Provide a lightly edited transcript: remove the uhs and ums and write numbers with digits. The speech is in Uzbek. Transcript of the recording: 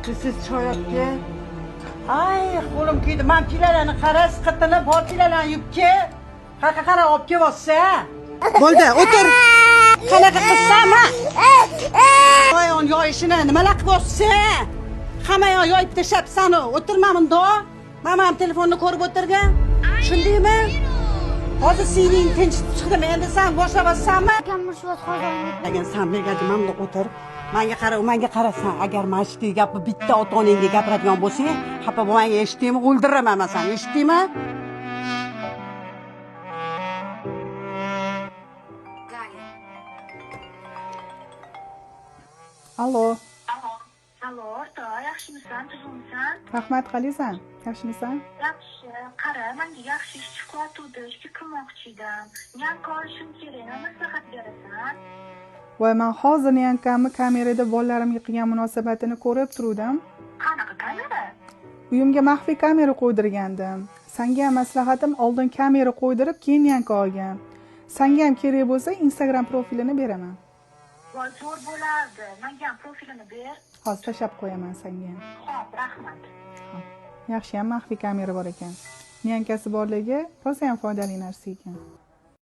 Siz choy olib kel. Ay, qo'lim kuydi. Men pilalarni qaras, qitilib, bor pilalarni yuvib kel. Qara olib kelsa. Bo'ldi, o'tir. Qanaqa qilsam-a? Qo'yon yoyishini nimalar qilibsa? Hamma yoyib tashlabsan-ku. O'tirma bunda. Men ham telefonni ko'rib o'tirgan. Tushundingmi? Hozir sening tinch chiqdimi? Endi sen boshlabasanmi? Agar sen menga mamda o'tir. Menga qarasan. Agar men shu gapni bitta ota-onangga gapiradigan bo'lsang, xafa bo'lmang, eshitdingmi? O'ldiraman men seni, eshitdingmi? Allo. Allo, o'rta, yaxshimisan, tuzukmisan? Rahmat, qalisan? Yaxshimisan? Yaxshi, qara, menga yaxshi ish chiqyapti, ishga kirmoqchi edim. Yanka olishim kerak, nima maslahat berasan? Voy, men hozir yankamni kamerada bolalarimga qilgan munosabatini ko'rib turdim. Qanaqa kamera? Uyimga maxfiy kamera qo'ydirgandim. Senga ham maslahatim oldin kamera qo'ydirib, keyin yanka olgan. Senga ham kerak bo'lsa, Instagram profilini beraman. Voy, zo'r bo'lardi. Menga ham profilini ber. Hozir tashlab qo'yaman senga. Xo'p, rahmat. Yaxshi ham maxfiy kamera bor ekan. Yankasi borligi rosa ham foydali narsa ekan.